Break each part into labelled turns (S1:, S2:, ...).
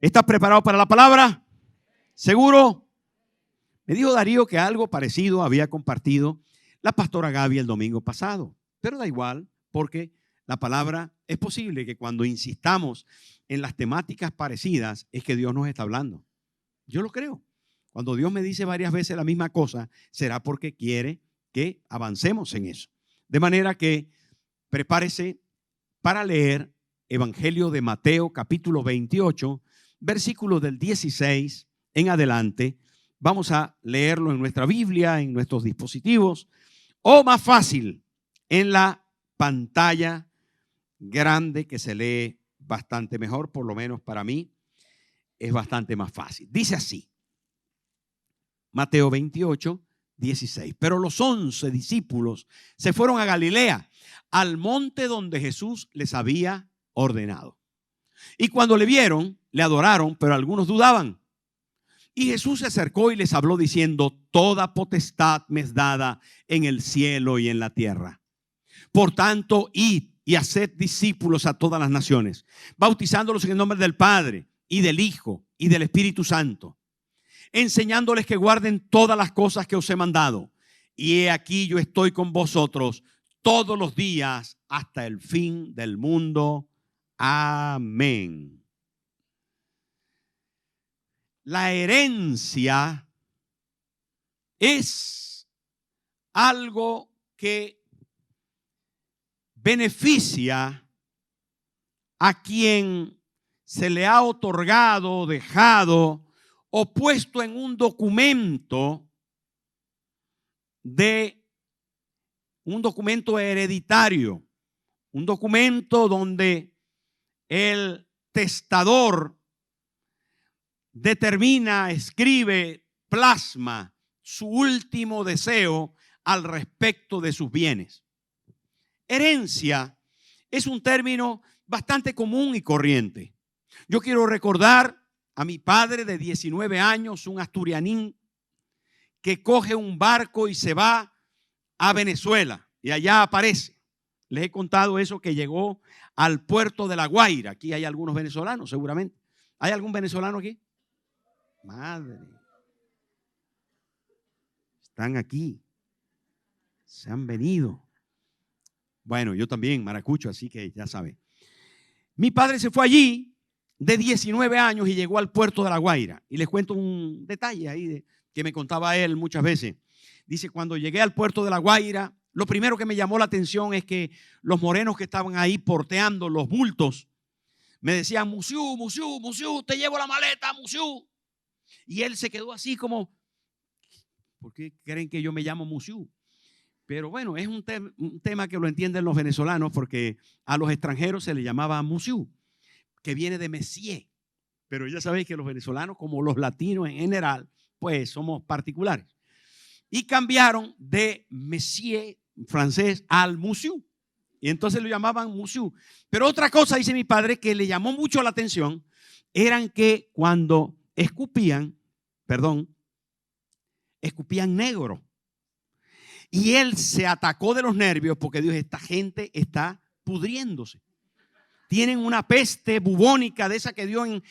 S1: ¿Estás preparado para la palabra? ¿Seguro? Me dijo Darío que algo parecido había compartido la pastora Gaby el domingo pasado. Pero da igual, porque la palabra es posible que cuando insistamos en las temáticas parecidas es que Dios nos está hablando. Yo lo creo. Cuando Dios me dice varias veces la misma cosa, será porque quiere que avancemos en eso. De manera que prepárese para leer Evangelio de Mateo, capítulo 28, versículos del 16 en adelante. Vamos a leerlo en nuestra Biblia, en nuestros dispositivos, o más fácil, en la pantalla grande que se lee bastante mejor, por lo menos para mí, es bastante más fácil. Dice así, Mateo 28, 16. Pero los 11 discípulos se fueron a Galilea, al monte donde Jesús les había ordenado. Y cuando le vieron, le adoraron, pero algunos dudaban. Y Jesús se acercó y les habló diciendo: toda potestad me es dada en el cielo y en la tierra. Por tanto, id y haced discípulos a todas las naciones, bautizándolos en el nombre del Padre y del Hijo y del Espíritu Santo, enseñándoles que guarden todas las cosas que os he mandado. Y he aquí yo estoy con vosotros todos los días hasta el fin del mundo. Amén. La herencia es algo que beneficia a quien se le ha otorgado, dejado o puesto en un documento hereditario, un documento donde el testador determina, escribe, plasma su último deseo al respecto de sus bienes. Herencia es un término bastante común y corriente. Yo quiero recordar a mi padre de 19 años, un asturianín, que coge un barco y se va a Venezuela y allá aparece. Les he contado eso, que llegó al puerto de La Guaira. Aquí hay algunos venezolanos seguramente. ¿Hay algún venezolano aquí? Madre. Están aquí. Se han venido. Bueno, yo también, maracucho, así que ya saben. Mi padre se fue allí de 19 años y llegó al puerto de La Guaira. Y les cuento un detalle ahí que me contaba él muchas veces. Dice: cuando llegué al puerto de La Guaira, lo primero que me llamó la atención es que los morenos que estaban ahí porteando los bultos me decían: Musiú, Musiú, Musiú, te llevo la maleta, Musiú. Y él se quedó así como: ¿por qué creen que yo me llamo Musiú? Pero bueno, es un tema que lo entienden los venezolanos, porque a los extranjeros se le llamaba Musiú, que viene de Messier. Pero ya sabéis que los venezolanos, como los latinos en general, pues somos particulares. Y cambiaron de Messier francés al Musiú. Y entonces lo llamaban Musiú. Pero otra cosa, dice mi padre, que le llamó mucho la atención, eran que cuando escupían negro. Y él se atacó de los nervios porque dijo: esta gente está pudriéndose. Tienen una peste bubónica de esa que dio en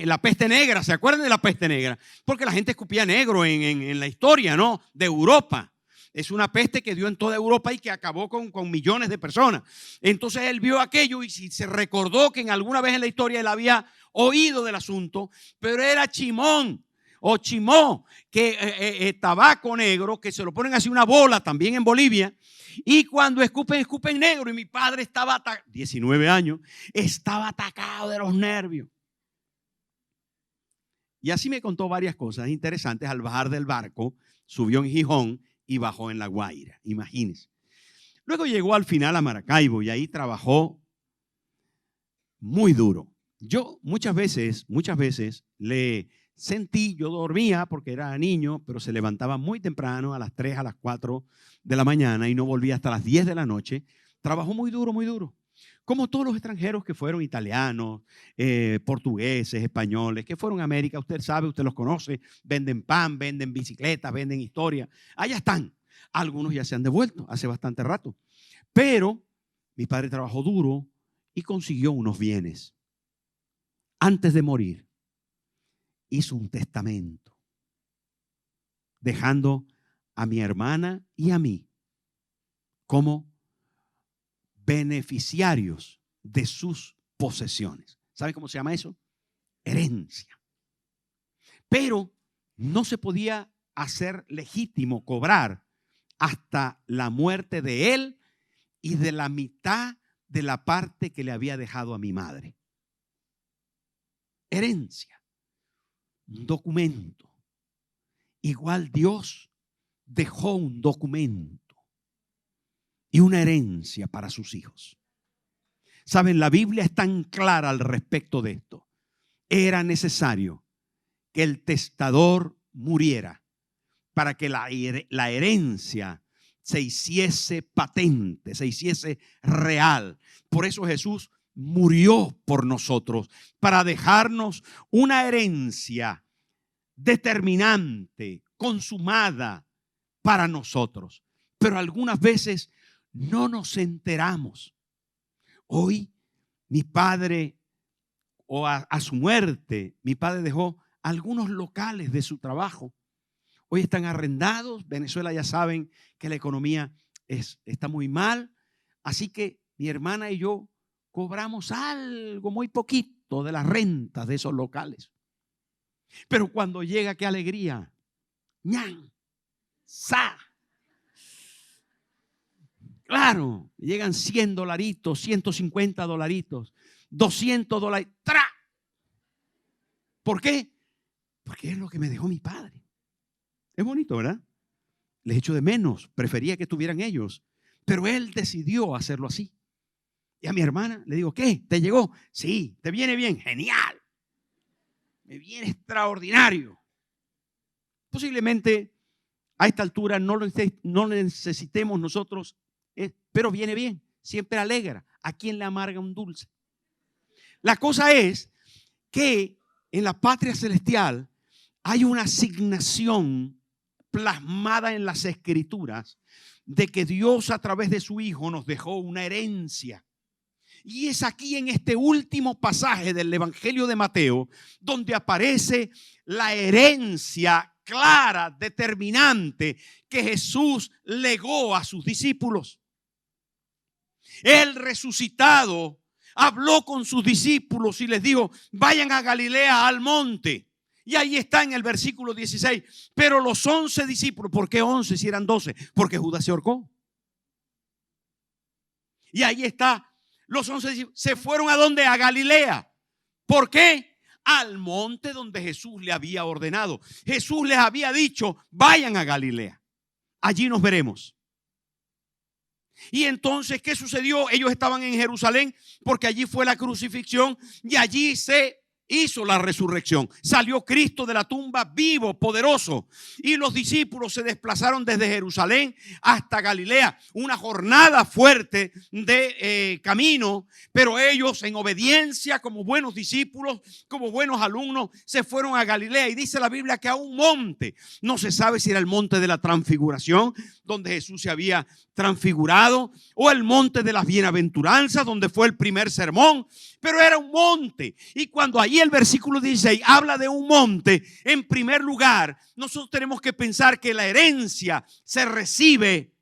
S1: la peste negra. ¿Se acuerdan de la peste negra? Porque la gente escupía negro en la historia, ¿no?, de Europa. Es una peste que dio en toda Europa y que acabó con millones de personas. Entonces él vio aquello y se recordó que en alguna vez en la historia él había oído del asunto, pero era chimón o chimó, que tabaco negro, que se lo ponen así una bola también en Bolivia, y cuando escupen negro. Y mi padre estaba 19 años, estaba atacado de los nervios. Y así me contó varias cosas interesantes. Al bajar del barco, subió en Gijón y bajó en La Guaira, imagínense. Luego llegó al final a Maracaibo y ahí trabajó muy duro. Yo muchas veces le sentí, yo dormía porque era niño, pero se levantaba muy temprano, a las 3, a las 4 de la mañana, y no volvía hasta las 10 de la noche. Trabajó muy duro, como todos los extranjeros que fueron italianos, portugueses, españoles, que fueron a América. Usted sabe, usted los conoce, venden pan, venden bicicletas, venden historia. Allá están. Algunos ya se han devuelto hace bastante rato. Pero mi padre trabajó duro y consiguió unos bienes. Antes de morir, hizo un testamento, dejando a mi hermana y a mí como beneficiarios de sus posesiones. ¿Sabe cómo se llama eso? Herencia. Pero no se podía hacer legítimo cobrar hasta la muerte de él y de la mitad de la parte que le había dejado a mi madre. Herencia, un documento. Igual Dios dejó un documento y una herencia para sus hijos. Saben, la Biblia es tan clara al respecto de esto. Era necesario que el testador muriera para que la herencia se hiciese patente, se hiciese real. Por eso Jesús murió por nosotros, para dejarnos una herencia determinante, consumada para nosotros. Pero algunas veces no nos enteramos. Hoy mi padre, o a su muerte, mi padre dejó algunos locales de su trabajo. Hoy están arrendados. Venezuela, ya saben que la economía está muy mal. Así que mi hermana y yo cobramos algo, muy poquito, de las rentas de esos locales. Pero cuando llega, qué alegría. ¡Ñan! ¡Sa! Claro, llegan $100, $150, $200. ¡Tra! ¿Por qué? Porque es lo que me dejó mi padre. Es bonito, ¿verdad? Les echo de menos. Prefería que estuvieran ellos. Pero él decidió hacerlo así. Y a mi hermana le digo, ¿qué? ¿Te llegó? Sí. ¿Te viene bien? Genial. Me viene extraordinario. Posiblemente a esta altura no lo necesitemos nosotros, pero viene bien. Siempre alegra. ¿A quién le amarga un dulce? La cosa es que en la patria celestial hay una asignación plasmada en las Escrituras de que Dios a través de su Hijo nos dejó una herencia. Y es aquí en este último pasaje del Evangelio de Mateo donde aparece la herencia clara, determinante que Jesús legó a sus discípulos. El resucitado habló con sus discípulos y les dijo, vayan a Galilea al monte. Y ahí está en el versículo 16. Pero los 11 discípulos, ¿por qué 11 si eran 12? Porque Judas se ahorcó. Y ahí está, los 11 discípulos se fueron ¿a dónde? A Galilea. ¿Por qué? Al monte donde Jesús le había ordenado. Jesús les había dicho, vayan a Galilea. Allí nos veremos. Y entonces, ¿qué sucedió? Ellos estaban en Jerusalén porque allí fue la crucifixión y allí se hizo la resurrección. Salió Cristo de la tumba vivo, poderoso. Y los discípulos se desplazaron desde Jerusalén hasta Galilea. Una jornada fuerte de camino, pero ellos en obediencia como buenos discípulos, como buenos alumnos, se fueron a Galilea. Y dice la Biblia que a un monte, no se sabe si era el monte de la transfiguración, donde Jesús se había transfigurado, o el monte de las bienaventuranzas, donde fue el primer sermón, pero era un monte. Y cuando ahí el versículo 16 habla de un monte, en primer lugar, nosotros tenemos que pensar que la herencia se recibe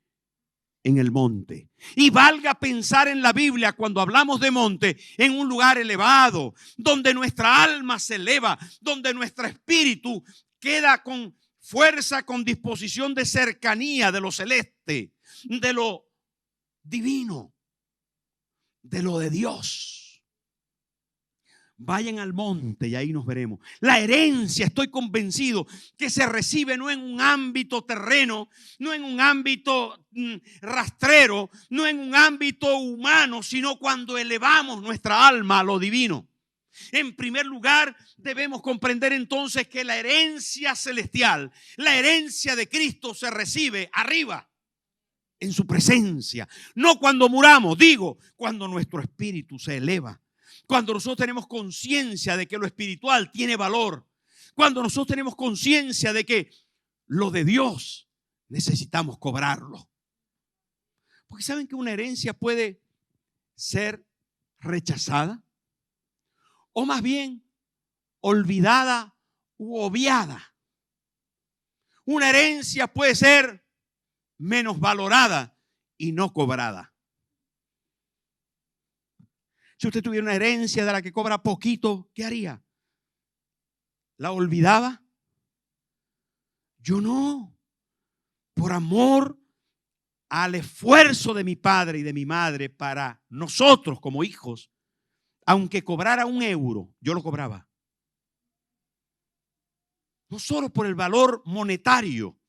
S1: en el monte. Y valga pensar en la Biblia cuando hablamos de monte, en un lugar elevado, donde nuestra alma se eleva, donde nuestro espíritu queda con fuerza, con disposición de cercanía de lo celeste, de lo divino, de lo de Dios. Vayan al monte y ahí nos veremos. La herencia, estoy convencido que se recibe no en un ámbito terreno, no en un ámbito rastrero, no en un ámbito humano, sino cuando elevamos nuestra alma a lo divino. En primer lugar, debemos comprender entonces que la herencia celestial, la herencia de Cristo se recibe arriba, en su presencia. No cuando muramos, digo, cuando nuestro espíritu se eleva. Cuando nosotros tenemos conciencia de que lo espiritual tiene valor. Cuando nosotros tenemos conciencia de que lo de Dios necesitamos cobrarlo. Porque saben que una herencia puede ser rechazada o más bien olvidada u obviada. Una herencia puede ser menos valorada y no cobrada. Si usted tuviera una herencia de la que cobra poquito, ¿qué haría? ¿La olvidaba? Yo no. Por amor al esfuerzo de mi padre y de mi madre para nosotros como hijos, aunque cobrara €1, yo lo cobraba. No solo por el valor monetario,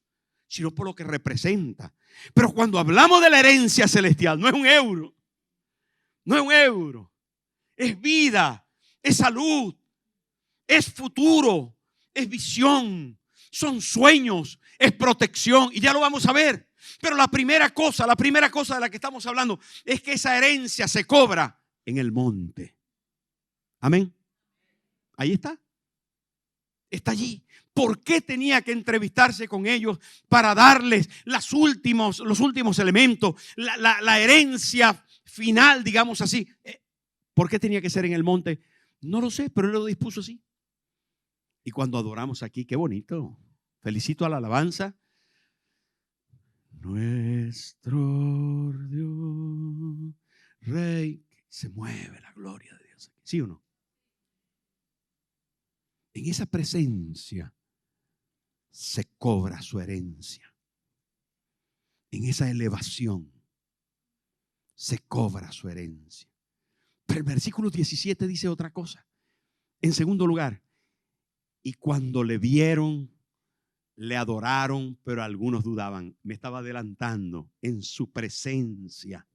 S1: sino por lo que representa. Pero cuando hablamos de la herencia celestial, no es €1, no es €1, es vida, es salud, es futuro, es visión, son sueños, es protección, y ya lo vamos a ver. Pero la primera cosa de la que estamos hablando es que esa herencia se cobra en el monte. Amén. Ahí está. Está allí. ¿Por qué tenía que entrevistarse con ellos para darles los últimos elementos, la herencia final, digamos así? ¿Por qué tenía que ser en el monte? No lo sé, pero Él lo dispuso así. Y cuando adoramos aquí, qué bonito. Felicito a la alabanza. Nuestro Dios, Rey, se mueve la gloria de Dios. ¿Sí o no? En esa presencia se cobra su herencia. En esa elevación se cobra su herencia. Pero el versículo 17 dice otra cosa. En segundo lugar, y cuando le vieron, le adoraron, pero algunos dudaban. Me estaba adelantando. En su presencia,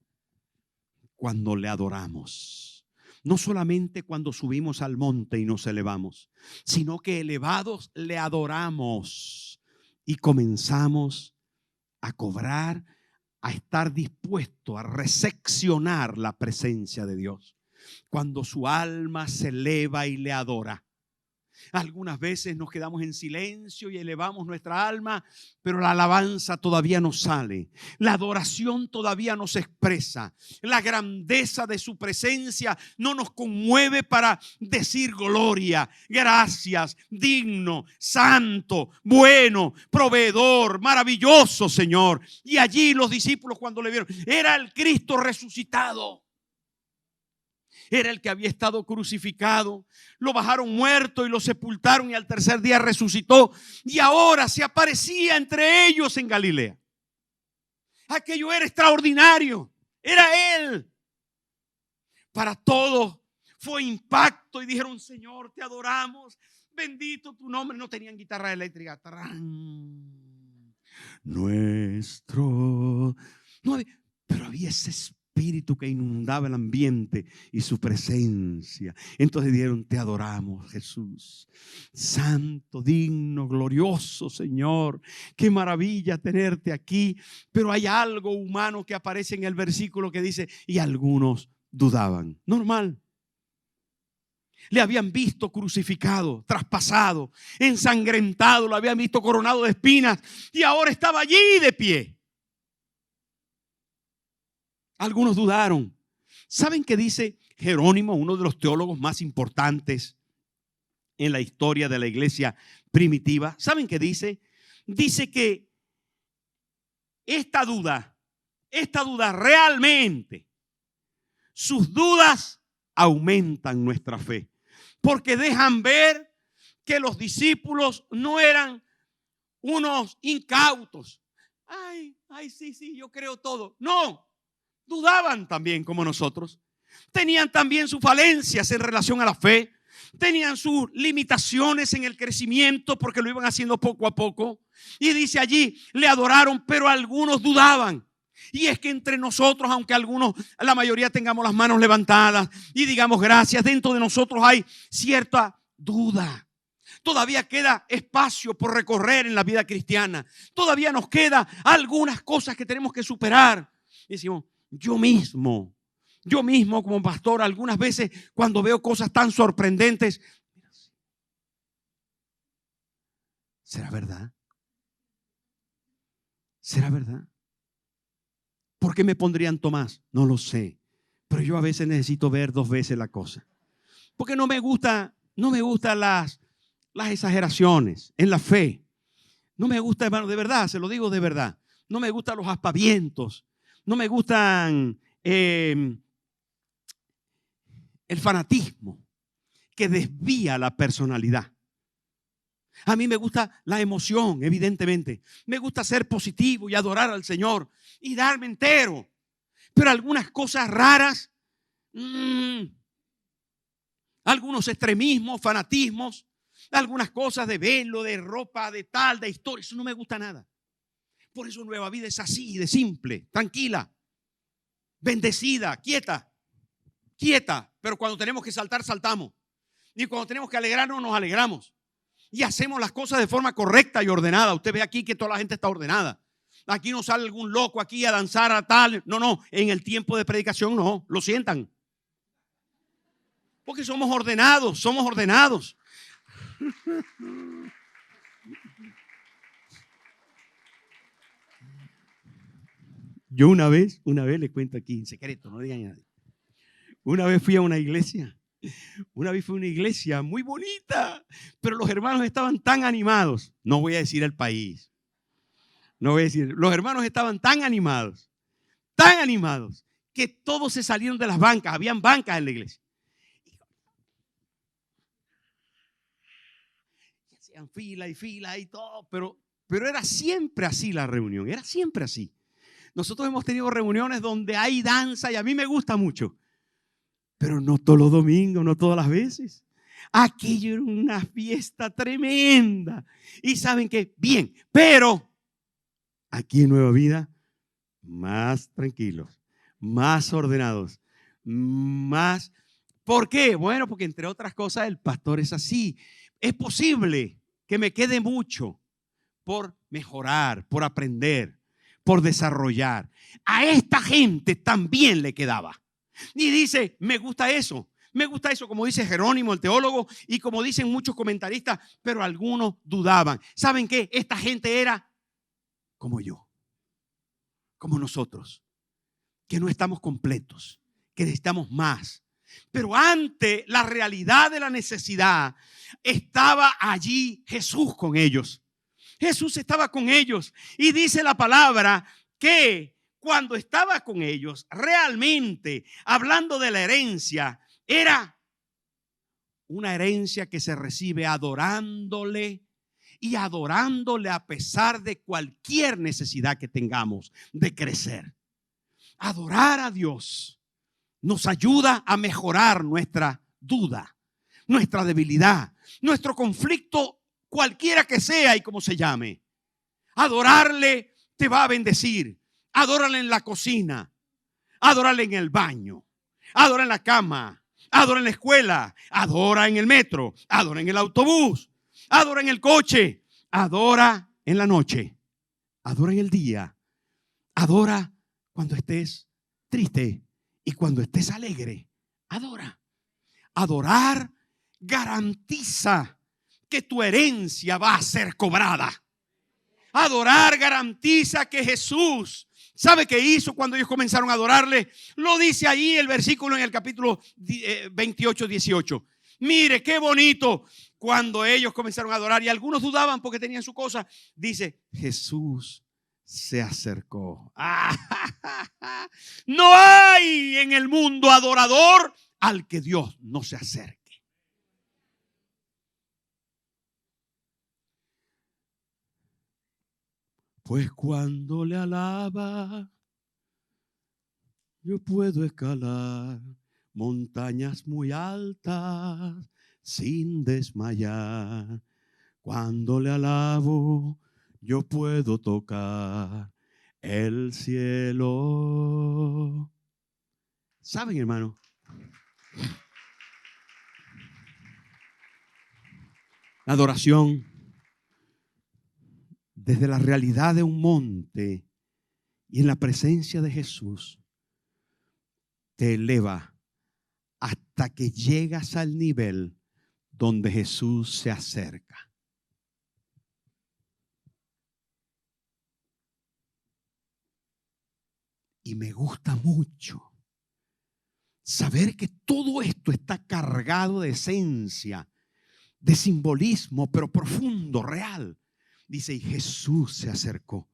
S1: cuando le adoramos. No solamente cuando subimos al monte y nos elevamos, sino que elevados le adoramos y comenzamos a cobrar, a estar dispuesto a recepcionar la presencia de Dios. Cuando su alma se eleva y le adora. Algunas veces nos quedamos en silencio y elevamos nuestra alma, pero la alabanza todavía no sale. La adoración todavía no se expresa. La grandeza de su presencia no nos conmueve para decir gloria, gracias, digno, santo, bueno, proveedor, maravilloso Señor. Y allí los discípulos cuando le vieron, era el Cristo resucitado. Era el que había estado crucificado. Lo bajaron muerto y lo sepultaron y al tercer día resucitó. Y ahora se aparecía entre ellos en Galilea. Aquello era extraordinario. Era Él. Para todos fue impacto y dijeron, Señor, te adoramos. Bendito tu nombre. No tenían guitarra eléctrica. ¡Tarán! Nuestro. No había, pero había ese espíritu que inundaba el ambiente y su presencia. Entonces dijeron, te adoramos, Jesús. Santo, digno, glorioso Señor. Qué maravilla tenerte aquí. Pero hay algo humano que aparece en el versículo que dice, y algunos dudaban. Normal. Le habían visto crucificado, traspasado, ensangrentado, lo habían visto coronado de espinas y ahora estaba allí de pie. Algunos dudaron. ¿Saben qué dice Jerónimo, uno de los teólogos más importantes en la historia de la iglesia primitiva? ¿Saben qué dice? Dice que esta duda realmente, sus dudas aumentan nuestra fe, porque dejan ver que los discípulos no eran unos incautos. Ay, sí, yo creo todo. No. Dudaban también como nosotros. Tenían también sus falencias en relación a la fe. Tenían sus limitaciones en el crecimiento porque lo iban haciendo poco a poco. Y dice allí, le adoraron, pero algunos dudaban. Y es que entre nosotros, aunque algunos, la mayoría tengamos las manos levantadas y digamos gracias, dentro de nosotros hay cierta duda. Todavía queda espacio por recorrer en la vida cristiana. Todavía nos queda algunas cosas que tenemos que superar. Y decimos, yo mismo como pastor, algunas veces cuando veo cosas tan sorprendentes, ¿será verdad? ¿Será verdad? ¿Por qué me pondrían Tomás? No lo sé, pero yo a veces necesito ver 2 veces la cosa, porque no me gustan las exageraciones en la fe. No me gusta, hermano, de verdad, se lo digo de verdad. No me gustan los aspavientos. No me gustan el fanatismo que desvía la personalidad. A mí me gusta la emoción, evidentemente. Me gusta ser positivo y adorar al Señor y darme entero. Pero algunas cosas raras, algunos extremismos, fanatismos, algunas cosas de velo, de ropa, de tal, de historia, eso no me gusta nada. Por eso Nueva Vida es así, de simple, tranquila, bendecida, quieta. Pero cuando tenemos que saltar, saltamos. Y cuando tenemos que alegrarnos, nos alegramos. Y hacemos las cosas de forma correcta y ordenada. Usted ve aquí que toda la gente está ordenada. Aquí no sale algún loco aquí a danzar a tal. No, en el tiempo de predicación no, lo sientan. Porque somos ordenados. Yo una vez le cuento aquí en secreto, no digan a nadie. Una vez fui a una iglesia muy bonita, pero los hermanos estaban tan animados. No voy a decir el país. Los hermanos estaban tan animados, que todos se salieron de las bancas. Habían bancas en la iglesia. Y hacían fila y todo, pero era siempre así la reunión, era siempre así. Nosotros hemos tenido reuniones donde hay danza y a mí me gusta mucho. Pero no todos los domingos, no todas las veces. Aquello era una fiesta tremenda. Y ¿saben qué? Bien, pero aquí en Nueva Vida, más tranquilos, más ordenados, más... ¿Por qué? Bueno, porque entre otras cosas el pastor es así. Es posible que me quede mucho por mejorar, por aprender, por desarrollar. A esta gente también le quedaba. Y dice, me gusta eso, como dice Jerónimo, el teólogo, y como dicen muchos comentaristas, pero algunos dudaban. ¿Saben qué? Esta gente era como yo, como nosotros, que no estamos completos, que necesitamos más. Pero ante la realidad de la necesidad, estaba allí Jesús con ellos. Jesús estaba con ellos y dice la palabra que cuando estaba con ellos, realmente, hablando de la herencia, era una herencia que se recibe adorándole y adorándole a pesar de cualquier necesidad que tengamos de crecer. Adorar a Dios nos ayuda a mejorar nuestra duda, nuestra debilidad, nuestro conflicto, cualquiera que sea y como se llame. Adorarle te va a bendecir. Adórale en la cocina, adórale en el baño, adora en la cama, adora en la escuela, adora en el metro, adora en el autobús, adora en el coche, adora en la noche, adora en el día, adora cuando estés triste y cuando estés alegre, adora. Adorar garantiza que tu herencia va a ser cobrada. Adorar garantiza que Jesús, ¿sabe qué hizo cuando ellos comenzaron a adorarle? Lo dice ahí el versículo en el capítulo 28, 18. Mire, qué bonito. Cuando ellos comenzaron a adorar y algunos dudaban porque tenían su cosa, dice, Jesús se acercó. No hay en el mundo adorador al que Dios no se acerque. Pues cuando le alaba, yo puedo escalar montañas muy altas sin desmayar. Cuando le alabo, yo puedo tocar el cielo. ¿Saben, hermano? La adoración desde la realidad de un monte y en la presencia de Jesús te eleva hasta que llegas al nivel donde Jesús se acerca. Y me gusta mucho saber que todo esto está cargado de esencia de simbolismo, pero profundo, real. Dice, y Jesús se acercó.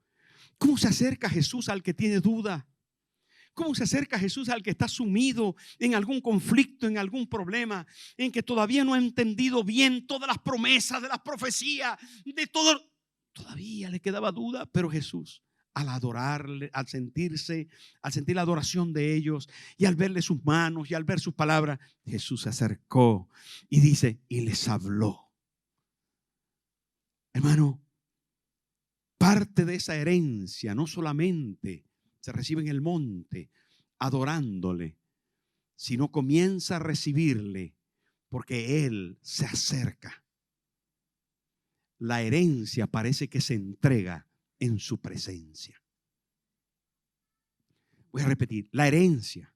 S1: ¿Cómo se acerca Jesús al que tiene duda? ¿Cómo se acerca Jesús al que está sumido en algún conflicto, en algún problema, en que todavía no ha entendido bien todas las promesas de las profecías, de todo? Todavía le quedaba duda, pero Jesús, al adorarle, al sentir la adoración de ellos y al verle sus manos y al ver sus palabras, Jesús se acercó y dice, y les habló. Hermano, parte de esa herencia no solamente se recibe en el monte adorándole, sino comienza a recibirle porque Él se acerca. La herencia parece que se entrega en su presencia. Voy a repetir, la herencia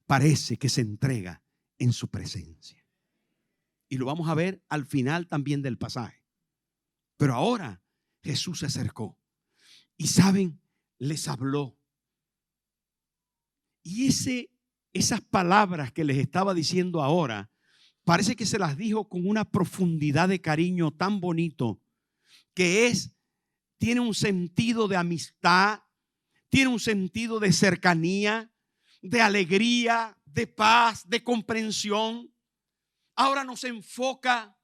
S1: parece que se entrega en su presencia. Y lo vamos a ver al final también del pasaje. Pero ahora Jesús se acercó y saben, les habló. Y esas palabras que les estaba diciendo ahora, parece que se las dijo con una profundidad de cariño tan bonito, que tiene un sentido de amistad, tiene un sentido de cercanía, de alegría, de paz, de comprensión. Ahora no se enfoca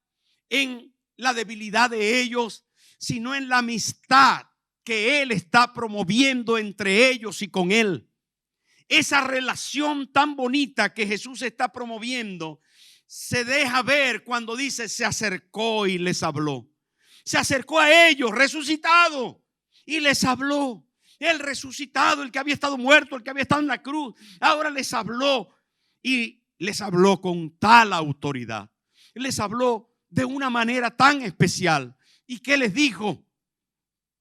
S1: en la debilidad de ellos, sino en la amistad que Él está promoviendo entre ellos y con Él. Esa relación tan bonita que Jesús está promoviendo se deja ver cuando dice se acercó y les habló. Se acercó a ellos resucitado y les habló. El resucitado, el que había estado muerto, el que había estado en la cruz, ahora les habló y les habló con tal autoridad. Les habló de una manera tan especial. ¿Y qué les dijo?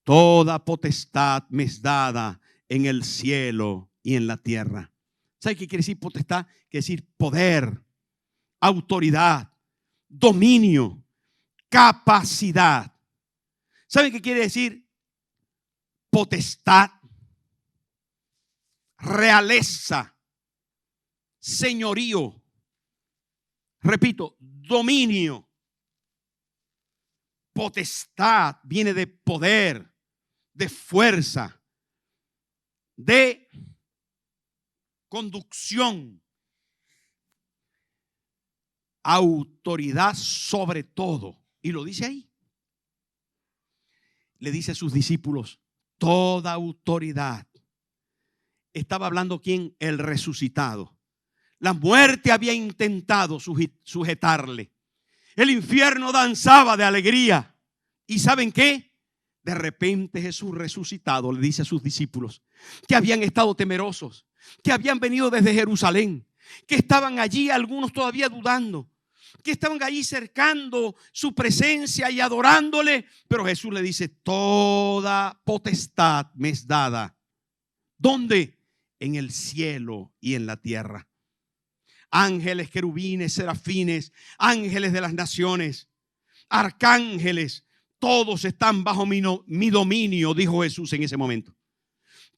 S1: Toda potestad me es dada en el cielo y en la tierra. ¿Sabe qué quiere decir potestad? Quiere decir poder, autoridad, dominio, capacidad. ¿Saben qué quiere decir potestad? Realeza, señorío. Repito, dominio. Potestad viene de poder, de fuerza, de conducción, autoridad sobre todo. Y lo dice ahí. Le dice a sus discípulos, toda autoridad. Estaba hablando ¿quién? El resucitado. La muerte había intentado sujetarle. El infierno danzaba de alegría. ¿Y saben qué? De repente Jesús resucitado le dice a sus discípulos que habían estado temerosos, que habían venido desde Jerusalén, que estaban allí algunos todavía dudando, que estaban allí cercando su presencia y adorándole. Pero Jesús le dice, toda potestad me es dada. ¿Dónde? En el cielo y en la tierra. Ángeles, querubines, serafines, ángeles de las naciones, arcángeles, todos están bajo mi dominio, dijo Jesús en ese momento.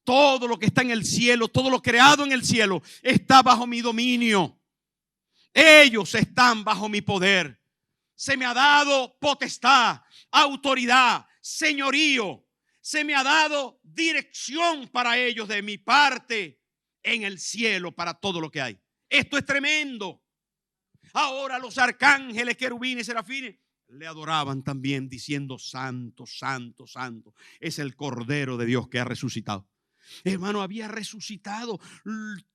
S1: Todo lo que está en el cielo, todo lo creado en el cielo está bajo mi dominio. Ellos están bajo mi poder. Se me ha dado potestad, autoridad, señorío. Se me ha dado dirección para ellos de mi parte en el cielo para todo lo que hay. Esto es tremendo. Ahora los arcángeles, querubines, serafines le adoraban también diciendo santo, santo, santo. Es el Cordero de Dios que ha resucitado. Hermano, había resucitado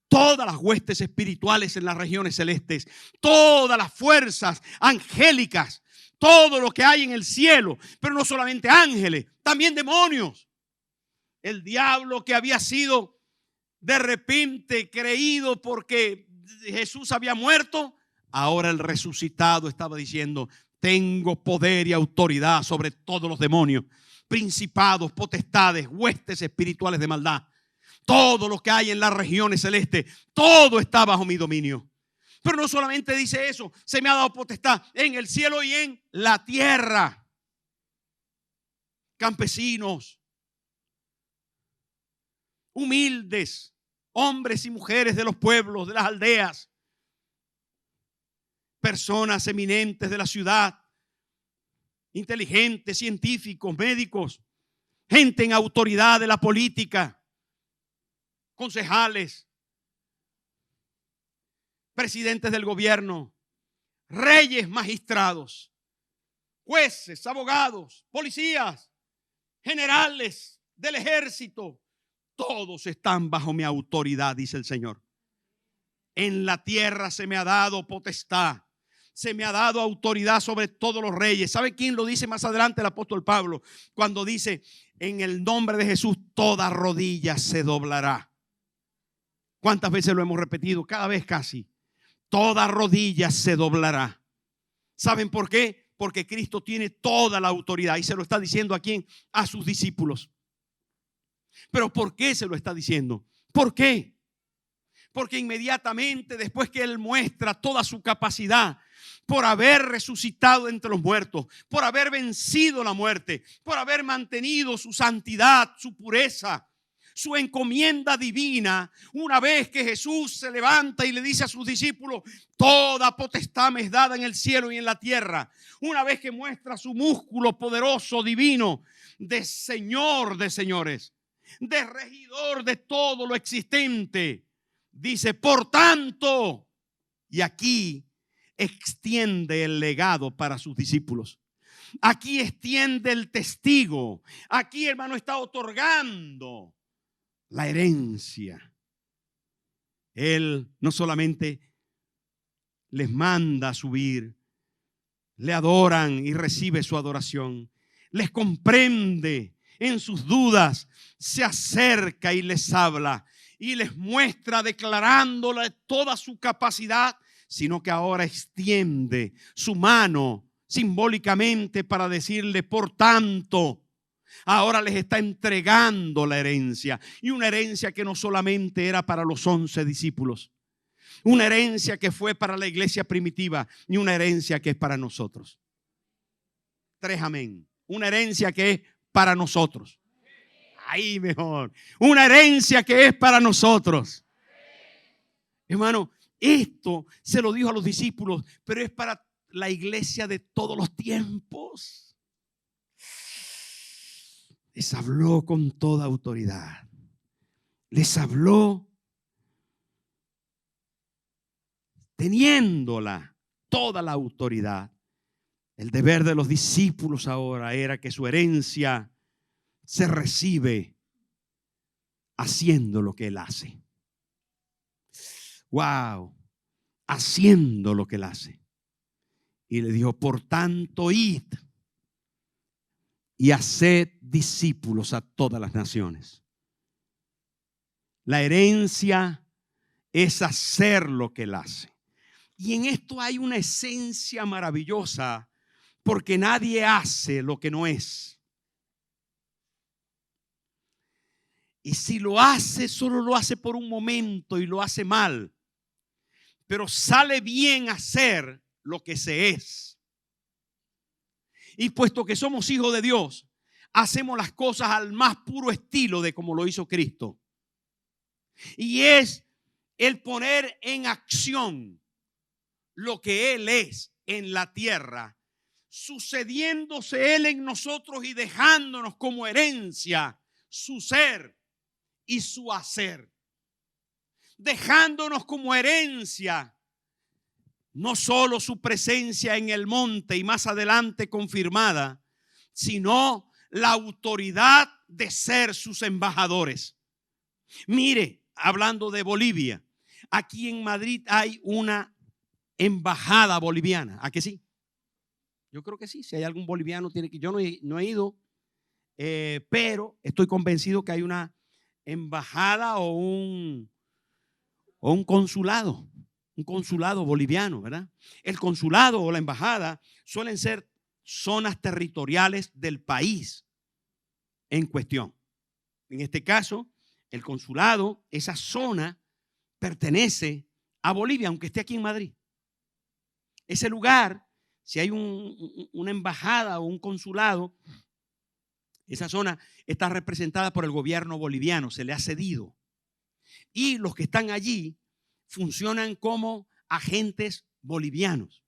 S1: todas las huestes espirituales en las regiones celestes, todas las fuerzas angélicas, todo lo que hay en el cielo, pero no solamente ángeles, también demonios. El diablo que había sido de repente creído porque Jesús había muerto, ahora el resucitado estaba diciendo, tengo poder y autoridad sobre todos los demonios, principados, potestades, huestes espirituales de maldad. Todo lo que hay en las regiones celestes, todo está bajo mi dominio. Pero no solamente dice eso, se me ha dado potestad en el cielo y en la tierra. Campesinos, humildes, hombres y mujeres de los pueblos, de las aldeas, personas eminentes de la ciudad, inteligentes, científicos, médicos, gente en autoridad de la política, concejales, presidentes del gobierno, reyes, magistrados, jueces, abogados, policías, generales del ejército, todos están bajo mi autoridad, dice el Señor. En la tierra se me ha dado potestad, se me ha dado autoridad sobre todos los reyes. ¿Sabe quién lo dice más adelante? El apóstol Pablo, cuando dice: en el nombre de Jesús toda rodilla se doblará. ¿Cuántas veces lo hemos repetido? Cada vez casi. Toda rodilla se doblará. ¿Saben por qué? Porque Cristo tiene toda la autoridad y se lo está diciendo a quién, a sus discípulos. ¿Pero por qué se lo está diciendo? ¿Por qué? Porque inmediatamente después que Él muestra toda su capacidad por haber resucitado entre los muertos, por haber vencido la muerte, por haber mantenido su santidad, su pureza, su encomienda divina, una vez que Jesús se levanta y le dice a sus discípulos: toda potestad me es dada en el cielo y en la tierra. Una vez que muestra su músculo poderoso, divino, de Señor de señores, de regidor de todo lo existente, dice: por tanto, y aquí extiende el legado para sus discípulos. Aquí extiende el testigo. Aquí, hermano, está otorgando la herencia. Él no solamente les manda a subir, le adoran y recibe su adoración, les comprende en sus dudas, se acerca y les habla y les muestra declarándole toda su capacidad, sino que ahora extiende su mano simbólicamente para decirle: por tanto. Ahora les está entregando la herencia, y una herencia que no solamente era para los 11 discípulos, una herencia que fue para la iglesia primitiva, y una herencia que es para nosotros. 3 amén. Una herencia que es para nosotros. Ahí mejor. Una herencia que es para nosotros. Hermano, esto se lo dijo a los discípulos, pero es para la iglesia de todos los tiempos. Les habló con toda autoridad. Les habló teniéndola toda la autoridad. El deber de los discípulos ahora era que su herencia se recibe haciendo lo que Él hace. Wow, haciendo lo que Él hace. Y le dijo: por tanto, id y haced discípulos a todas las naciones. La herencia es hacer lo que Él hace. Y en esto hay una esencia maravillosa, porque nadie hace lo que no es. Y si lo hace, solo lo hace por un momento y lo hace mal. Pero sale bien hacer lo que se es. Y puesto que somos hijos de Dios, hacemos las cosas al más puro estilo de como lo hizo Cristo. Y es el poner en acción lo que Él es en la tierra, sucediéndose Él en nosotros y dejándonos como herencia su ser y su hacer. Dejándonos como herencia no solo su presencia en el monte y más adelante confirmada, sino la autoridad de ser sus embajadores. Mire, hablando de Bolivia, aquí en Madrid hay una embajada boliviana. ¿A que sí? Yo creo que sí. Si hay algún boliviano, tiene que. Yo no he ido, pero estoy convencido que hay una embajada o un consulado. Un consulado boliviano, ¿verdad? El consulado o la embajada suelen ser zonas territoriales del país en cuestión. En este caso, el consulado, esa zona pertenece a Bolivia, aunque esté aquí en Madrid. Ese lugar, si hay una embajada o un consulado, esa zona está representada por el gobierno boliviano, se le ha cedido. Y los que están allí funcionan como agentes bolivianos.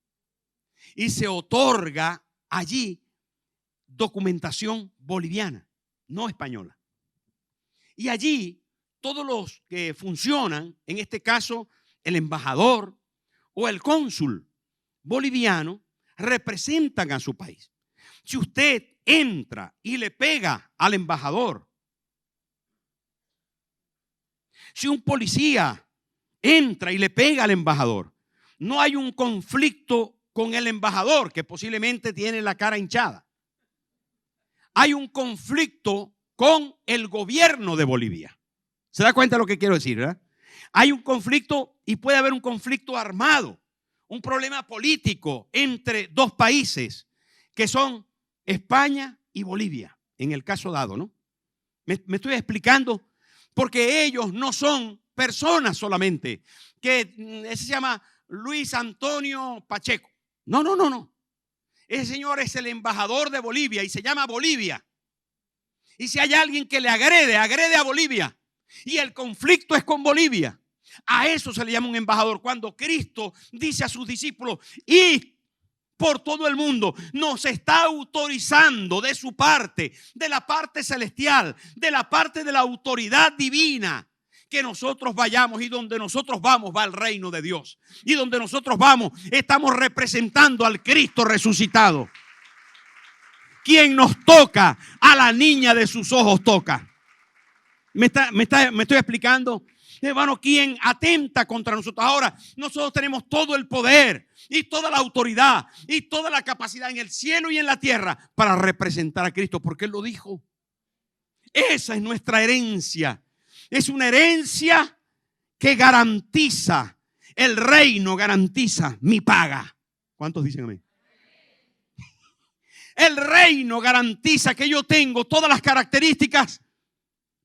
S1: Y se otorga allí documentación boliviana, no española. Y allí todos los que funcionan, en este caso el embajador o el cónsul boliviano, representan a su país. Si usted entra y le pega al embajador, si un policía entra y le pega al embajador, no hay un conflicto con el embajador que posiblemente tiene la cara hinchada. Hay un conflicto con el gobierno de Bolivia. ¿Se da cuenta de lo que quiero decir, verdad? Hay un conflicto y puede haber un conflicto armado, un problema político entre dos países que son España y Bolivia, en el caso dado, ¿no? Me estoy explicando porque ellos no son personas solamente, que ese se llama Luis Antonio Pacheco. No. Ese señor es el embajador de Bolivia y se llama Bolivia. Y si hay alguien que le agrede a Bolivia. Y el conflicto es con Bolivia. A eso se le llama un embajador. Cuando Cristo dice a sus discípulos, id por todo el mundo, nos está autorizando de su parte, de la parte celestial, de la parte de la autoridad divina, que nosotros vayamos, y donde nosotros vamos va el reino de Dios. Y donde nosotros vamos estamos representando al Cristo resucitado. Quien nos toca, a la niña de sus ojos toca. ¿Me estoy explicando? Hermano, ¿quién atenta contra nosotros? Ahora, nosotros tenemos todo el poder y toda la autoridad y toda la capacidad en el cielo y en la tierra para representar a Cristo, porque Él lo dijo. Esa es nuestra herencia. Es una herencia que garantiza, el reino garantiza mi paga. ¿Cuántos dicen amén? El reino garantiza que yo tengo todas las características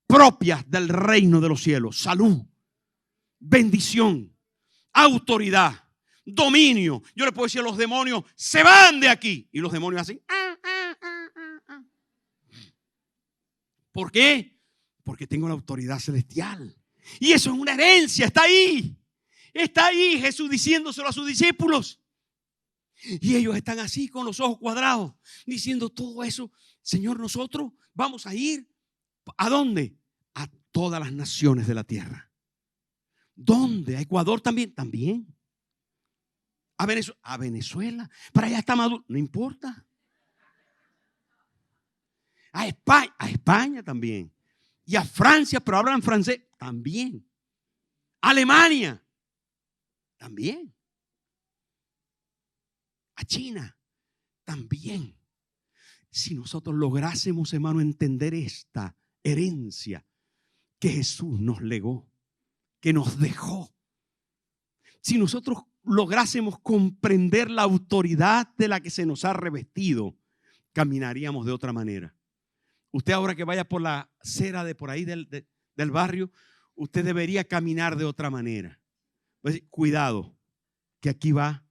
S1: propias del reino de los cielos: salud, bendición, autoridad, dominio. Yo le puedo decir a los demonios, se van de aquí, y los demonios hacen ¿Por qué? Porque tengo la autoridad celestial. Y eso es una herencia, está ahí. Está ahí Jesús diciéndoselo a sus discípulos. Y ellos están así con los ojos cuadrados, diciendo todo eso. Señor, nosotros vamos a ir ¿a dónde? A todas las naciones de la tierra. ¿Dónde? ¿A Ecuador también? También. ¿A Venezuela? Para allá está Maduro. No importa. A España también. Y a Francia, pero hablan francés también. Alemania también. A China también. Si nosotros lográsemos, hermano, entender esta herencia que Jesús nos legó, que nos dejó, si nosotros lográsemos comprender la autoridad de la que se nos ha revestido, caminaríamos de otra manera. Usted ahora que vaya por la acera de por ahí del barrio, usted debería caminar de otra manera. Pues, cuidado, que aquí va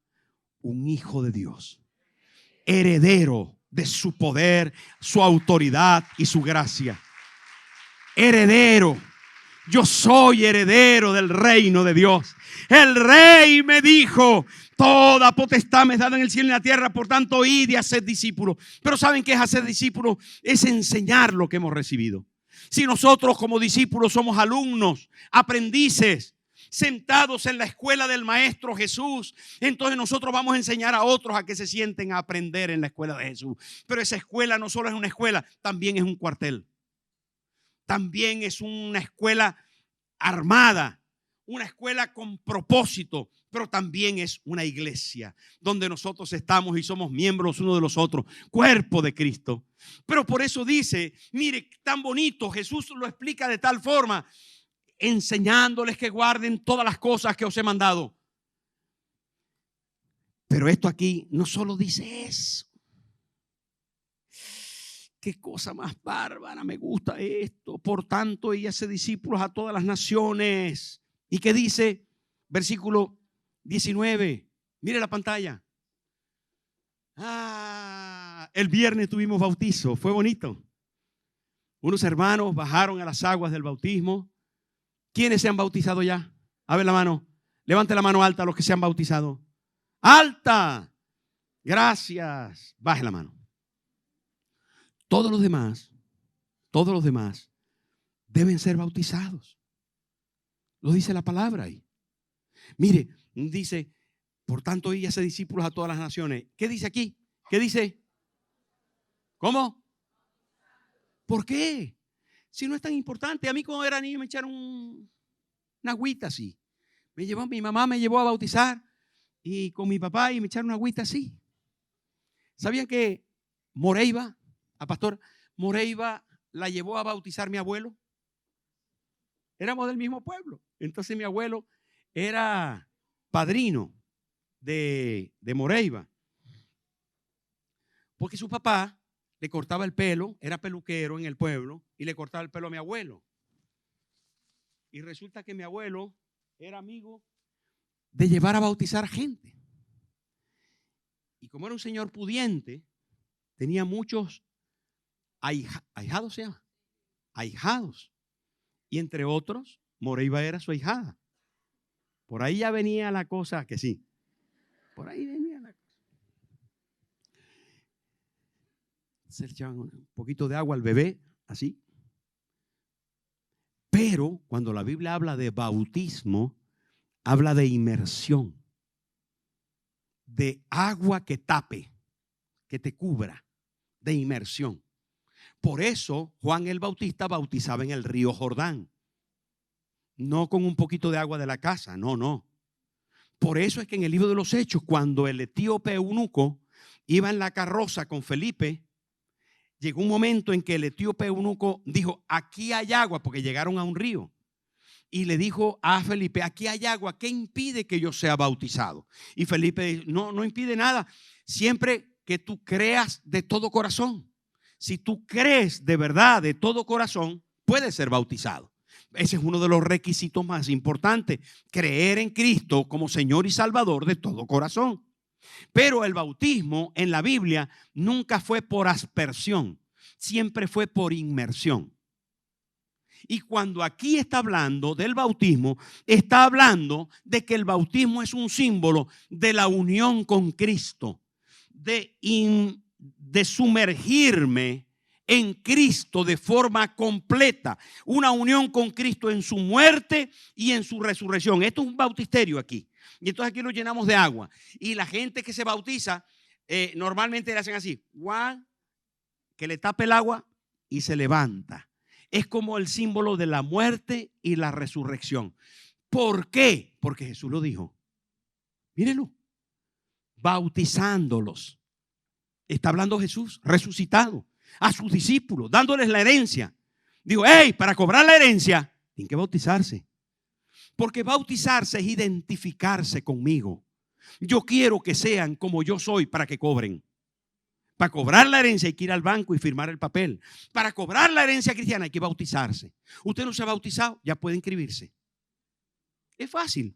S1: un hijo de Dios, heredero de su poder, su autoridad y su gracia. Heredero. Yo soy heredero del reino de Dios. El rey me dijo, toda potestad me es dada en el cielo y en la tierra, por tanto id y haced discípulos. Pero ¿saben qué es hacer discípulos? Es enseñar lo que hemos recibido. Si nosotros como discípulos somos alumnos, aprendices, sentados en la escuela del Maestro Jesús, entonces nosotros vamos a enseñar a otros a que se sienten a aprender en la escuela de Jesús. Pero esa escuela no solo es una escuela, también es un cuartel. También es una escuela armada, una escuela con propósito, pero también es una iglesia donde nosotros estamos y somos miembros uno de los otros, cuerpo de Cristo. Pero por eso dice, mire, tan bonito, Jesús lo explica de tal forma, enseñándoles que guarden todas las cosas que os he mandado. Pero esto aquí no solo dice eso. Qué cosa más bárbara, me gusta esto. Por tanto, ella hace discípulos a todas las naciones. ¿Y qué dice? Versículo 19. Mire la pantalla. El viernes tuvimos bautizo, fue bonito. Unos hermanos bajaron a las aguas del bautismo. ¿Quiénes se han bautizado ya? A ver la mano. Levante la mano alta a los que se han bautizado. ¡Alta! Gracias. Baje la mano. todos los demás deben ser bautizados. Lo dice la palabra ahí. Mire, dice, por tanto, id y haced discípulos a todas las naciones. ¿Qué dice aquí? ¿Qué dice? ¿Cómo? ¿Por qué? Si no es tan importante. A mí cuando era niño me echaron una agüita así. Mi mamá me llevó a bautizar y con mi papá y me echaron una agüita así. ¿Sabían que Moreiva, a pastor Moreiva, la llevó a bautizar mi abuelo? Éramos del mismo pueblo. Entonces mi abuelo era padrino de Moreiva. Porque su papá le cortaba el pelo, era peluquero en el pueblo, y le cortaba el pelo a mi abuelo. Y resulta que mi abuelo era amigo de llevar a bautizar gente. Y como era un señor pudiente, tenía muchos ahijados, se llama, ahijados. Y entre otros, Moreiva era su ahijada. Por ahí ya venía la cosa, que sí. Por ahí venía la cosa. Se echaban un poquito de agua al bebé, así. Pero cuando la Biblia habla de bautismo, habla de inmersión, de agua que tape, que te cubra, de inmersión. Por eso Juan el Bautista bautizaba en el río Jordán, no con un poquito de agua de la casa, no. Por eso es que en el libro de los Hechos, cuando el etíope eunuco iba en la carroza con Felipe, llegó un momento en que el etíope eunuco dijo, aquí hay agua, porque llegaron a un río. Y le dijo a Felipe, aquí hay agua, ¿qué impide que yo sea bautizado? Y Felipe dijo, no impide nada, siempre que tú creas de todo corazón. Si tú crees de verdad, de todo corazón, puedes ser bautizado. Ese es uno de los requisitos más importantes, creer en Cristo como Señor y Salvador de todo corazón. Pero el bautismo en la Biblia nunca fue por aspersión, siempre fue por inmersión. Y cuando aquí está hablando del bautismo, está hablando de que el bautismo es un símbolo de la unión con Cristo, de sumergirme en Cristo de forma completa, una unión con Cristo en su muerte y en su resurrección. Esto es un bautisterio aquí. Y entonces aquí lo llenamos de agua. Y la gente que se bautiza, normalmente le hacen así, que le tape el agua y se levanta. Es como el símbolo de la muerte y la resurrección. ¿Por qué? Porque Jesús lo dijo. Mírenlo. Bautizándolos. Está hablando Jesús resucitado a sus discípulos, dándoles la herencia. Digo, para cobrar la herencia, tienen que bautizarse. Porque bautizarse es identificarse conmigo. Yo quiero que sean como yo soy para que cobren. Para cobrar la herencia hay que ir al banco y firmar el papel. Para cobrar la herencia cristiana hay que bautizarse. Usted no se ha bautizado, ya puede inscribirse. Es fácil.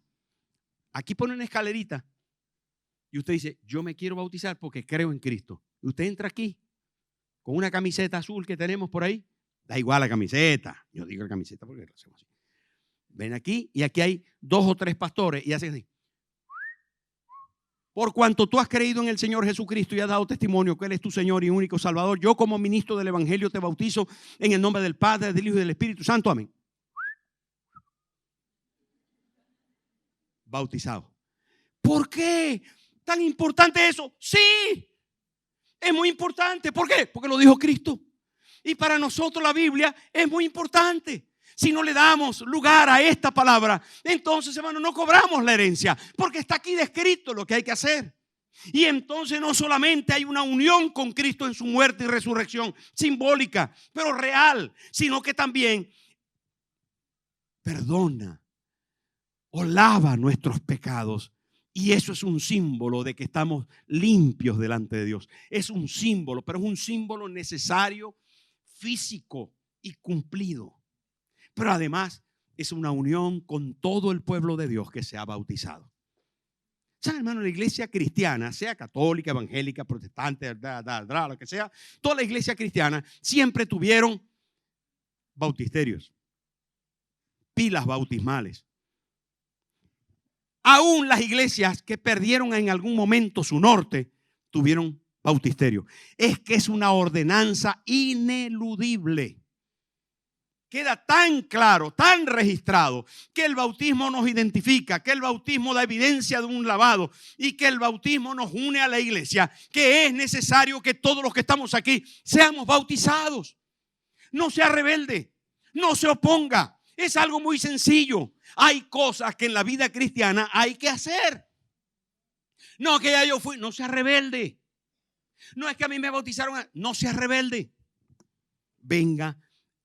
S1: Aquí pone una escalerita y usted dice, yo me quiero bautizar porque creo en Cristo. Y usted entra aquí con una camiseta azul que tenemos por ahí. Da igual la camiseta. Yo digo la camiseta porque lo hacemos así. Ven aquí y aquí hay 2 o 3 pastores y hacen así. Por cuanto tú has creído en el Señor Jesucristo y has dado testimonio que Él es tu Señor y único Salvador, yo como ministro del Evangelio te bautizo en el nombre del Padre, del Hijo y del Espíritu Santo. Amén. Bautizado. ¿Por qué tan importante eso? Sí, es muy importante. ¿Por qué? Porque lo dijo Cristo. Y para nosotros la Biblia es muy importante. Si no le damos lugar a esta palabra, entonces, hermano, no cobramos la herencia, porque está aquí descrito lo que hay que hacer. Y entonces no solamente hay una unión con Cristo en su muerte y resurrección simbólica, pero real, sino que también perdona o lava nuestros pecados. Y eso es un símbolo de que estamos limpios delante de Dios. Es un símbolo, pero es un símbolo necesario, físico y cumplido. Pero además es una unión con todo el pueblo de Dios que se ha bautizado. ¿Saben, hermano? La iglesia cristiana, sea católica, evangélica, protestante, lo que sea, toda la iglesia cristiana siempre tuvieron bautisterios, pilas bautismales. Aún las iglesias que perdieron en algún momento su norte tuvieron bautisterio. Es que es una ordenanza ineludible. Queda tan claro, tan registrado, que el bautismo nos identifica, que el bautismo da evidencia de un lavado y que el bautismo nos une a la iglesia, que es necesario que todos los que estamos aquí seamos bautizados. No sea rebelde, no se oponga. Es algo muy sencillo. Hay cosas que en la vida cristiana hay que hacer. No que ya yo fui, no sea rebelde. No es que a mí me bautizaron, no sea rebelde. Venga,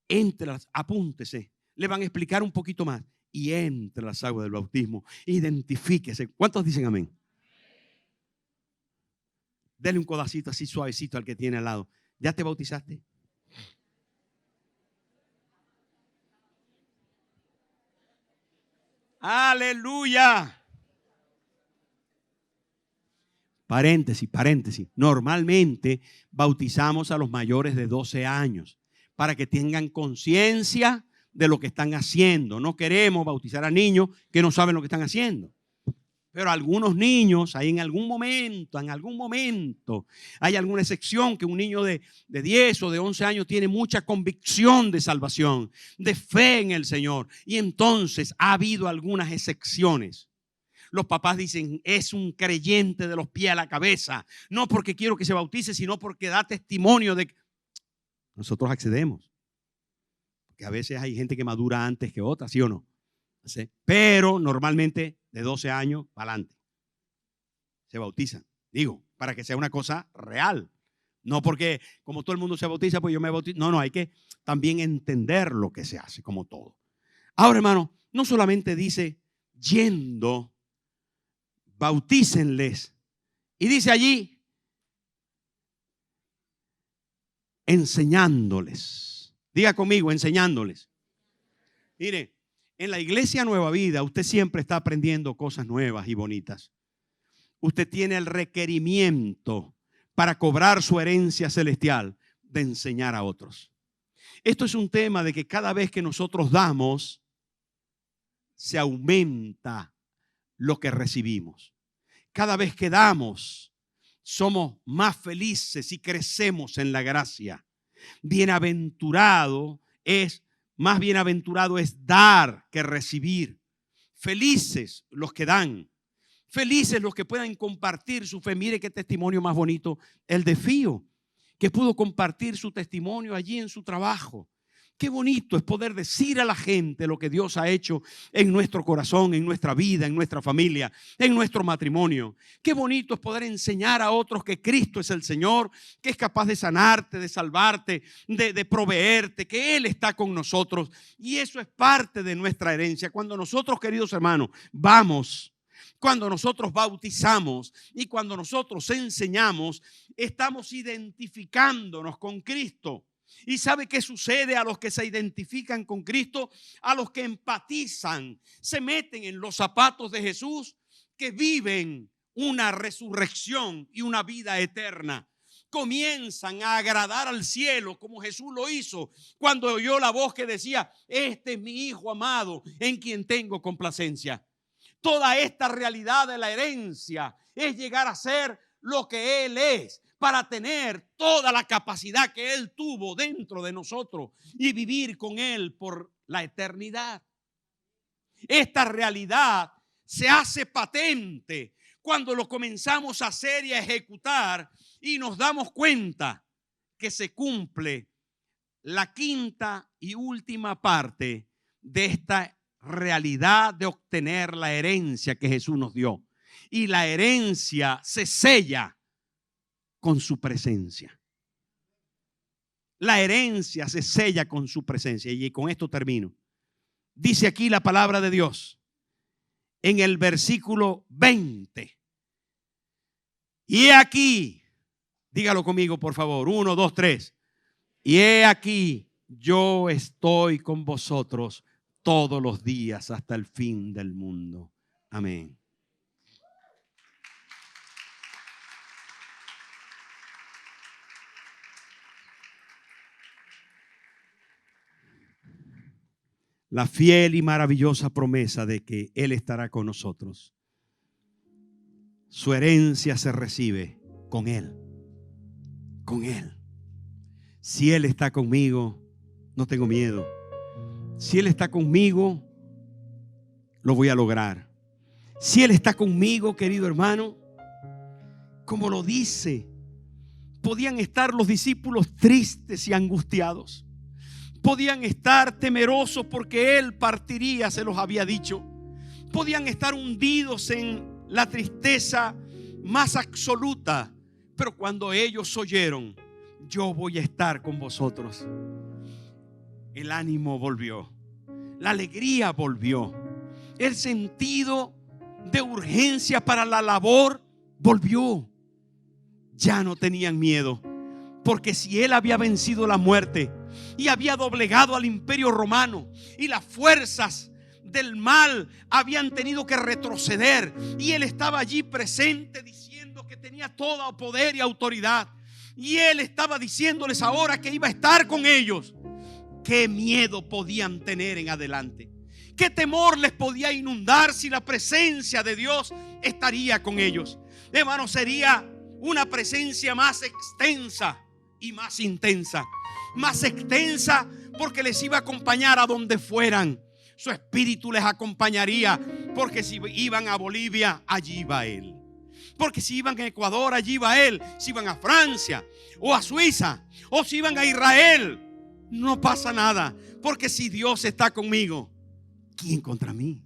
S1: entre apúntese, le van a explicar un poquito más y entre las aguas del bautismo, identifíquese. ¿Cuántos dicen amén? Dele un codacito así suavecito al que tiene al lado. ¿Ya te bautizaste? Aleluya. Paréntesis. Normalmente bautizamos a los mayores de 12 años para que tengan conciencia de lo que están haciendo. No queremos bautizar a niños que no saben lo que están haciendo. Pero algunos niños, hay en algún momento, hay alguna excepción que un niño de 10 o de 11 años tiene mucha convicción de salvación, de fe en el Señor. Y entonces ha habido algunas excepciones. Los papás dicen, es un creyente de los pies a la cabeza. No porque quiero que se bautice, sino porque da testimonio de que nosotros accedemos. Porque a veces hay gente que madura antes que otra, ¿sí o no? ¿Sí? Pero normalmente de 12 años para adelante se bautizan. Digo, para que sea una cosa real. No porque como todo el mundo se bautiza, pues yo me bautizo. No, hay que también entender lo que se hace, como todo. Ahora, hermano, no solamente dice yendo, bautícenles. Y dice allí, enseñándoles. Diga conmigo, enseñándoles. Mire, en la iglesia Nueva Vida, usted siempre está aprendiendo cosas nuevas y bonitas. Usted tiene el requerimiento para cobrar su herencia celestial de enseñar a otros. Esto es un tema de que cada vez que nosotros damos, se aumenta lo que recibimos. Cada vez que damos, somos más felices y crecemos en la gracia. Más bienaventurado es dar que recibir. Felices los que dan. Felices los que puedan compartir su fe. Mire qué testimonio más bonito el de Fío, que pudo compartir su testimonio allí en su trabajo. Qué bonito es poder decir a la gente lo que Dios ha hecho en nuestro corazón, en nuestra vida, en nuestra familia, en nuestro matrimonio. Qué bonito es poder enseñar a otros que Cristo es el Señor, que es capaz de sanarte, de salvarte, de proveerte, que Él está con nosotros. Y eso es parte de nuestra herencia. Cuando nosotros, queridos hermanos, cuando nosotros bautizamos y cuando nosotros enseñamos, estamos identificándonos con Cristo. ¿Y sabe qué sucede a los que se identifican con Cristo? A los que empatizan, se meten en los zapatos de Jesús, que viven una resurrección y una vida eterna. Comienzan a agradar al cielo como Jesús lo hizo cuando oyó la voz que decía, este es mi Hijo amado en quien tengo complacencia. Toda esta realidad de la herencia es llegar a ser lo que Él es, para tener toda la capacidad que Él tuvo dentro de nosotros y vivir con Él por la eternidad. Esta realidad se hace patente cuando lo comenzamos a hacer y a ejecutar y nos damos cuenta que se cumple la quinta y última parte de esta realidad de obtener la herencia que Jesús nos dio. Y la herencia se sella con su presencia. La herencia se sella con su presencia. Y con esto termino. Dice aquí la palabra de Dios en el versículo 20. Y he aquí, dígalo conmigo por favor, 1, 2, 3. Y he aquí, yo estoy con vosotros todos los días hasta el fin del mundo. Amén. La fiel y maravillosa promesa de que Él estará con nosotros. Su herencia se recibe con Él. con Él. Si Él está conmigo, no tengo miedo. Si Él está conmigo, lo voy a lograr. Si Él está conmigo, querido hermano, como lo dice, podían estar los discípulos tristes y angustiados. Podían estar temerosos porque Él partiría, se los había dicho. Podían estar hundidos en la tristeza más absoluta. Pero cuando ellos oyeron, yo voy a estar con vosotros, el ánimo volvió, la alegría volvió, el sentido de urgencia para la labor volvió. Ya no tenían miedo, porque si Él había vencido la muerte y había doblegado al imperio romano, y las fuerzas del mal habían tenido que retroceder, y Él estaba allí presente diciendo que tenía todo poder y autoridad, y Él estaba diciéndoles ahora que iba a estar con ellos, ¿qué miedo podían tener en adelante? ¿Qué temor les podía inundar si la presencia de Dios estaría con ellos? Hermano, sería una presencia más extensa y más intensa. Más extensa porque les iba a acompañar a donde fueran. Su espíritu les acompañaría, porque si iban a Bolivia, allí iba Él. Porque si iban a Ecuador, allí iba Él. Si iban a Francia o a Suiza, o si iban a Israel, no pasa nada, porque si Dios está conmigo, ¿quién contra mí?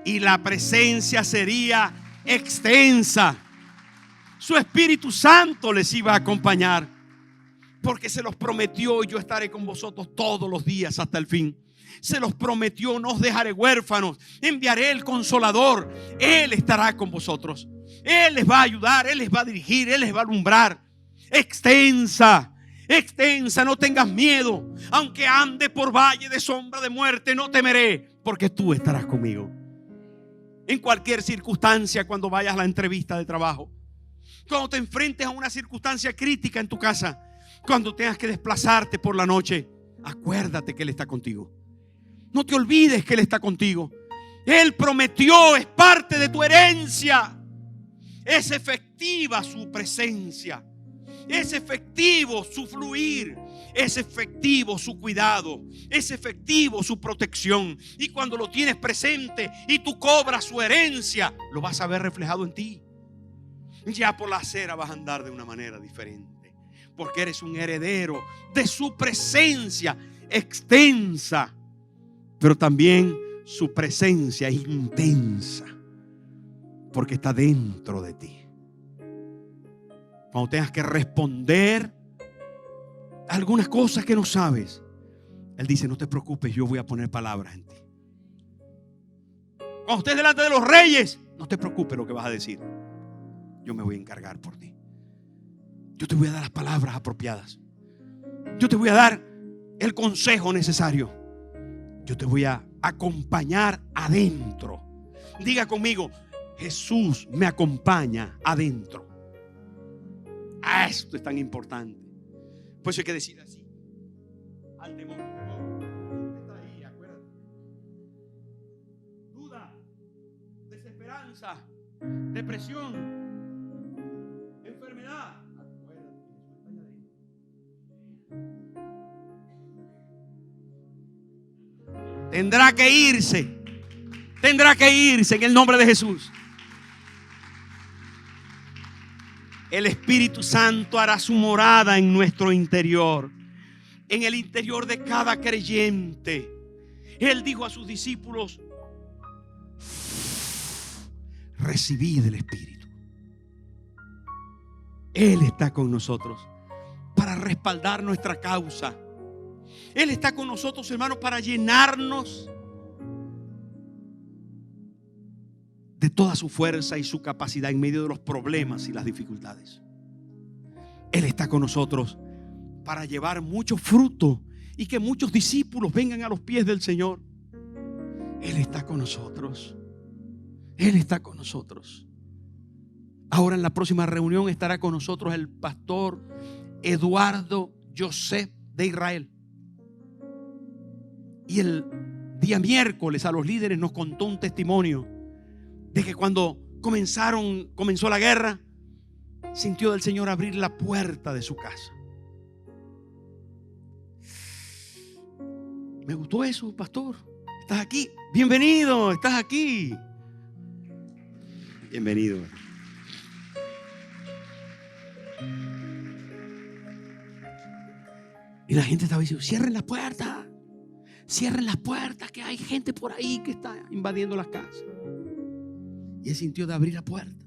S1: Y la presencia sería extensa. Su Espíritu Santo les iba a acompañar, porque se los prometió: yo estaré con vosotros todos los días hasta el fin. Se los prometió: no os dejaré huérfanos, enviaré el Consolador. Él estará con vosotros. Él les va a ayudar, Él les va a dirigir, Él les va a alumbrar. Extensa, extensa, no tengas miedo. Aunque ande por valle de sombra de muerte, no temeré, porque tú estarás conmigo. En cualquier circunstancia, cuando vayas a la entrevista de trabajo, cuando te enfrentes a una circunstancia crítica en tu casa, cuando tengas que desplazarte por la noche, acuérdate que Él está contigo. No te olvides que Él está contigo. Él prometió, es parte de tu herencia. Es efectiva su presencia. Es efectivo su fluir. Es efectivo su cuidado. Es efectivo su protección. Y cuando lo tienes presente y tú cobras su herencia, lo vas a ver reflejado en ti. Ya por la acera vas a andar de una manera diferente, porque eres un heredero de su presencia extensa, pero también su presencia intensa, porque está dentro de ti. Cuando tengas que responder a algunas cosas que no sabes, Él dice: no te preocupes, yo voy a poner palabras en ti. Cuando estés delante de los reyes, no te preocupes lo que vas a decir. Yo me voy a encargar por ti. Yo te voy a dar las palabras apropiadas. Yo te voy a dar el consejo necesario. Yo te voy a acompañar adentro. Diga conmigo: Jesús me acompaña adentro. Esto es tan importante. Por eso hay que decir así al demonio: está ahí, acuérdate. Duda, desesperanza, depresión, enfermedad. Tendrá que irse. Tendrá que irse en el nombre de Jesús. El Espíritu Santo hará su morada en nuestro interior, en el interior de cada creyente. Él dijo a sus discípulos: recibid el Espíritu. Él está con nosotros para respaldar nuestra causa. Él está con nosotros, hermanos, para llenarnos de toda su fuerza y su capacidad en medio de los problemas y las dificultades. Él está con nosotros para llevar mucho fruto y que muchos discípulos vengan a los pies del Señor. Él está con nosotros. Él está con nosotros. Ahora en la próxima reunión estará con nosotros el pastor Eduardo Joseph de Israel. Y el día miércoles a los líderes nos contó un testimonio de que cuando comenzó la guerra, sintió del Señor abrir la puerta de su casa. Me gustó eso, pastor. Estás aquí. Bienvenido, estás aquí. Bienvenido. Y la gente estaba diciendo: cierren las puertas, que hay gente por ahí que está invadiendo las casas. Y él sintió de abrir la puerta.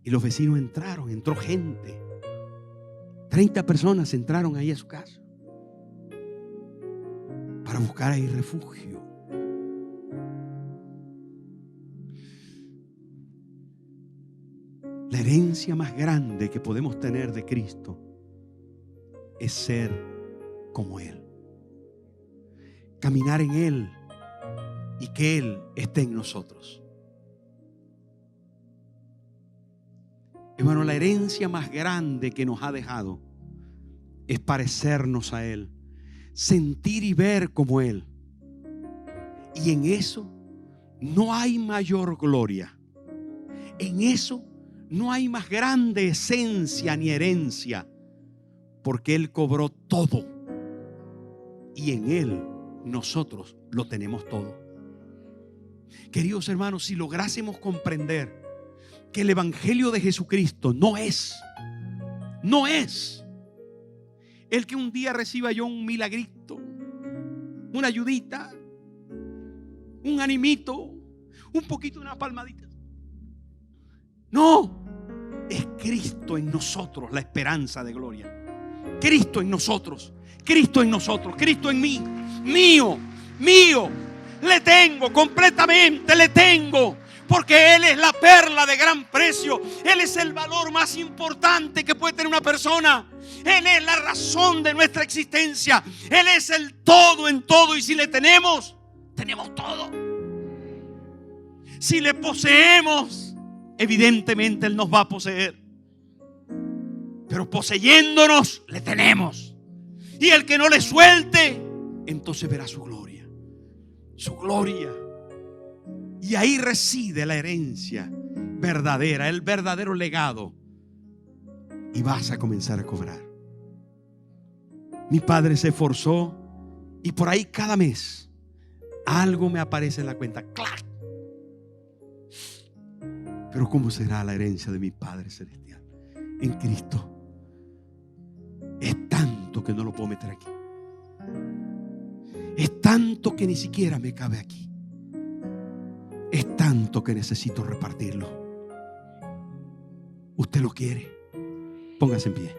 S1: Y los vecinos entraron, entró gente. 30 personas entraron ahí a su casa para buscar ahí refugio. La herencia más grande que podemos tener de Cristo es ser como Él, caminar en Él y que Él esté en nosotros. Hermano, la herencia más grande que nos ha dejado es parecernos a Él, sentir y ver como Él. Y en eso no hay mayor gloria. En eso no hay más grande esencia ni herencia, porque Él cobró todo y en Él nosotros lo tenemos todo. Queridos hermanos, si lográsemos comprender que el Evangelio de Jesucristo no es el que un día reciba yo un milagrito, una ayudita, un animito, un poquito, una palmadita. No, es Cristo en nosotros la esperanza de gloria. Cristo en nosotros, Cristo en nosotros, Cristo en mí, mío, le tengo completamente, le tengo, porque Él es la perla de gran precio. Él es el valor más importante que puede tener una persona. Él es la razón de nuestra existencia. Él es el todo en todo, y si le tenemos, tenemos todo. Si le poseemos, evidentemente Él nos va a poseer. Pero poseyéndonos, le tenemos. Y el que no le suelte, entonces verá su gloria. Su gloria. Y ahí reside la herencia verdadera, el verdadero legado. Y vas a comenzar a cobrar. Mi padre se esforzó y por ahí cada mes algo me aparece en la cuenta. ¡Clac! Pero ¿cómo será la herencia de mi Padre Celestial en Cristo? Es tanto que no lo puedo meter aquí. Es tanto que ni siquiera me cabe aquí. Es tanto que necesito repartirlo. ¿Usted lo quiere? Póngase en pie.